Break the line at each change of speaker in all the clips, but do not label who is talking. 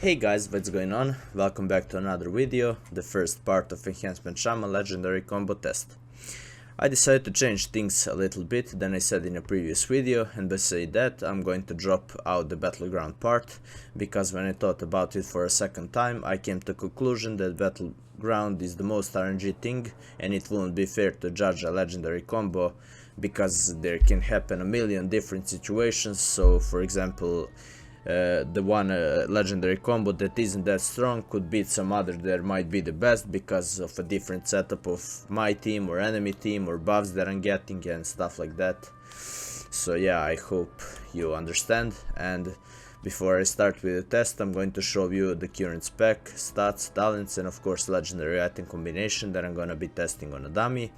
Hey guys, what's going on? Welcome back to another video, the first part of Enhancement Shaman Legendary Combo Test. I decided to change things a little bit than I said in a previous video, and by saying that I'm going to drop out the Battleground part, because when I thought about it for a second time I came to the conclusion that Battleground is the most RNG thing and it wouldn't be fair to judge a legendary combo because there can happen a million different situations. So for example, the one legendary combo that isn't that strong could beat some other that might be the best because of a different setup of my team or enemy team or buffs that I'm getting and stuff like that. So yeah, I hope you understand. And before I start with the test, I'm going to show you the current spec, stats, talents, and of course legendary item combination that I'm gonna be testing on a dummy.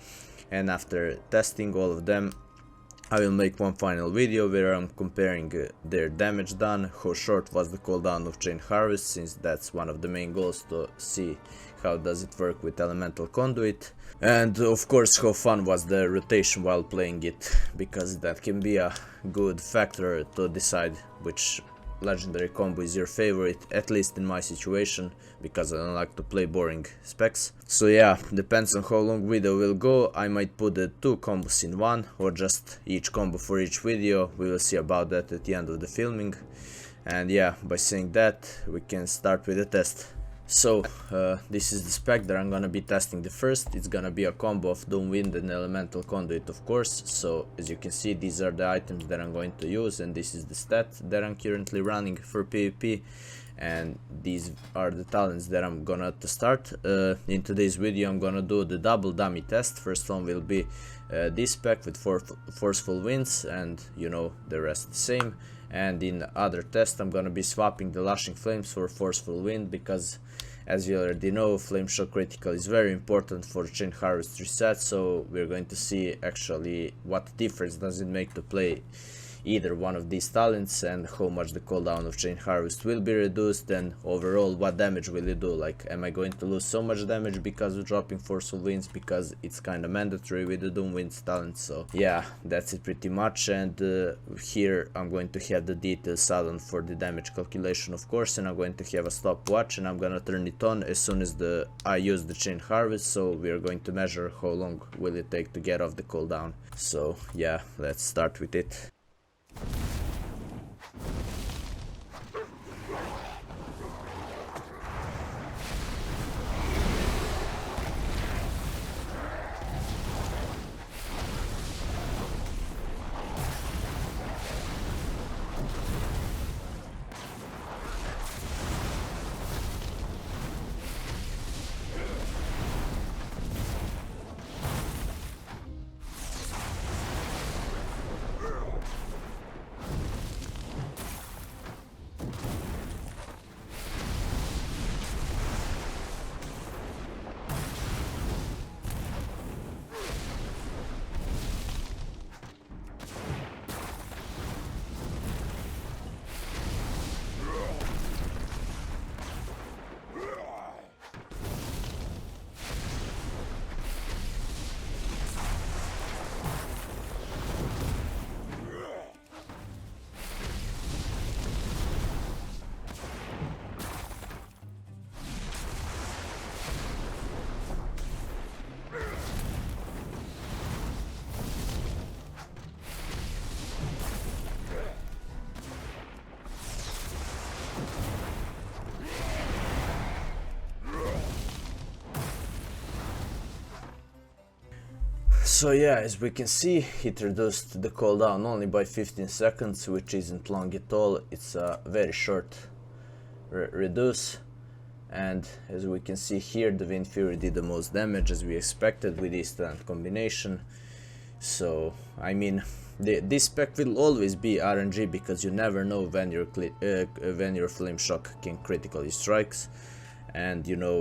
And after testing all of them, I will make one final video where I'm comparing their damage done, how short was the cooldown of Chain Harvest, since that's one of the main goals, to see how does it work with Elemental Conduit, and of course how fun was the rotation while playing it, because that can be a good factor to decide which legendary combo is your favorite, at least in my situation, because I don't like to play boring specs. So yeah, depends on how long video will go. I might put the two combos in one, or just each combo for each video. We will see about that at the end of the filming. And yeah, by saying that, we can start with the test. So this is the spec that I'm gonna be testing the first. It's gonna be a combo of Doom Wind and Elemental Conduit, of course. So as you can see, these are the items that I'm going to use, and this is the stat that I'm currently running for PvP, and these are the talents that I'm gonna start. In today's video I'm gonna do the double dummy test. First one will be this spec with Forceful Winds, and you know, the rest the same. And in other test I'm gonna be swapping the Lashing Flames for Forceful Wind, because as you already know, Flame Shock Critical is very important for Chain Harvest reset. So we're going to see actually what difference does it make to play either one of these talents, and how much the cooldown of Chain Harvest will be reduced, and overall what damage will it do. Like, am I going to lose so much damage because of dropping Forceful Winds, because it's kind of mandatory with the Doom Winds talent. So yeah, that's it pretty much. And here I'm going to have the details add-on for the damage calculation, of course, and I'm going to have a stopwatch, and I'm gonna turn it on as soon as I use the Chain Harvest. So we're going to measure how long will it take to get off the cooldown. So yeah, let's start with it. So yeah, as we can see, it reduced the cooldown only by 15 seconds, which isn't long at all. It's a very short reduce. And as we can see here, the Wind Fury did the most damage as we expected with this talent combination. So I mean, this spec will always be RNG, because you never know when your Flame Shock can critically strikes. And you know,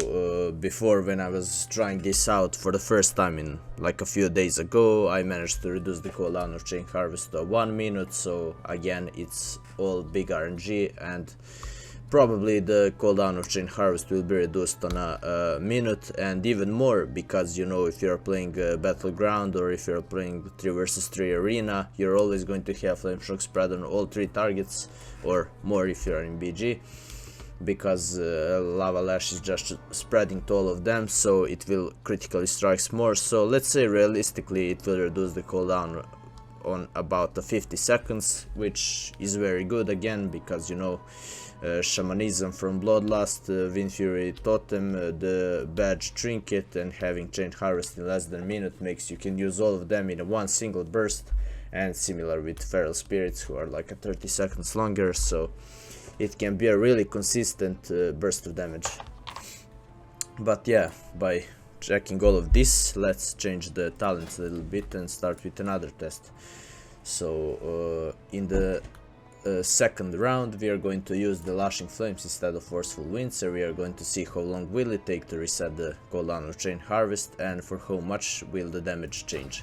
before, when I was trying this out for the first time in like a few days ago, I managed to reduce the cooldown of Chain Harvest to 1 minute. So again, it's all big RNG, and probably the cooldown of Chain Harvest will be reduced on a minute, and even more, because you know, if you're playing Battleground, or if you're playing 3 vs 3 arena, you're always going to have Flame Shock spread on all 3 targets, or more if you're in BG. because lava lash is just spreading to all of them, so it will critically strikes more. So let's say realistically it will reduce the cooldown on about 50 seconds, which is very good again, because you know, shamanism from bloodlust, wind fury totem, the badge trinket, and having chain harvest in less than a minute makes you can use all of them in a one single burst, and similar with feral spirits who are like 30 seconds longer, so it can be a really consistent burst of damage. But yeah, by checking all of this, let's change the talents a little bit and start with another test. So in the second round we are going to use the Lashing Flames instead of Forceful Winds, so we are going to see how long will it take to reset the cooldown of Chain Harvest and for how much will the damage change.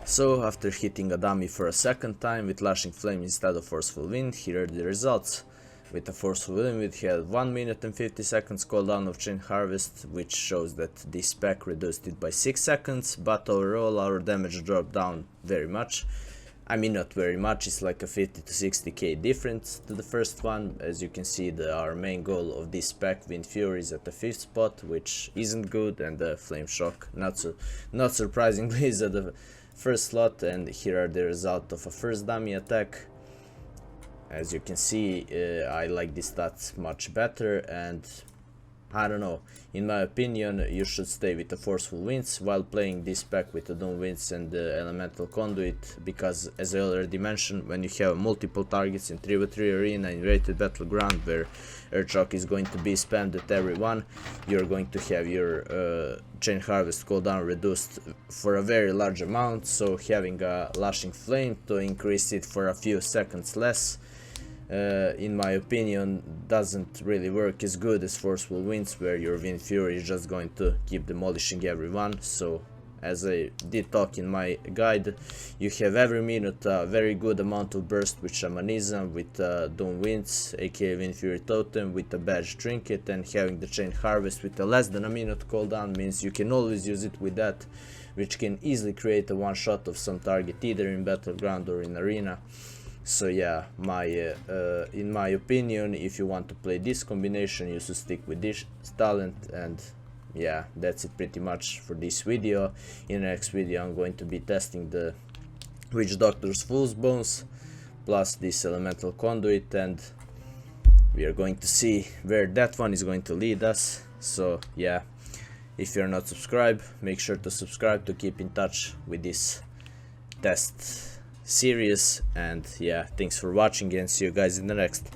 So after hitting a dummy for a second time with Lashing Flame instead of Forceful Wind, here are the results. With a Forceful Wind we had 1 minute and 50 seconds cooldown of Chain Harvest, which shows that this pack reduced it by 6 seconds, but overall our damage dropped down very much. I mean, not very much, it's like a 50 to 60k difference to the first one. As you can see, our main goal of this pack, Wind Fury, is at the 5th spot, which isn't good, and the Flame Shock, not surprisingly, is at the first slot. And here are the results of a first dummy attack. As you can see, I like these stats much better, and I don't know, in my opinion you should stay with the Forceful Winds while playing this pack with the Doom Winds and the Elemental Conduit, because as I already mentioned, when you have multiple targets in 3v3 arena in rated battleground where Earthshock is going to be spammed at everyone, you're going to have your Chain Harvest cooldown reduced for a very large amount, so having a Lashing Flame to increase it for a few seconds less, in my opinion, doesn't really work as good as Forceful Winds, where your Wind Fury is just going to keep demolishing everyone. So as I did talk in my guide, you have every minute a very good amount of burst with Shamanism, with Doom Winds, aka Wind Fury Totem, with a badge trinket, and having the Chain Harvest with a less than a minute cooldown means you can always use it with that, which can easily create a one shot of some target either in battleground or in arena. So yeah, in my opinion, if you want to play this combination, you should stick with this talent. And yeah, that's it pretty much for this video. In the next video I'm going to be testing the Witch Doctor's Fool's Bones plus this Elemental Conduit, and we are going to see where that one is going to lead us. So yeah, if you're not subscribed, make sure to subscribe to keep in touch with this test series. And yeah, thanks for watching, and see you guys in the next.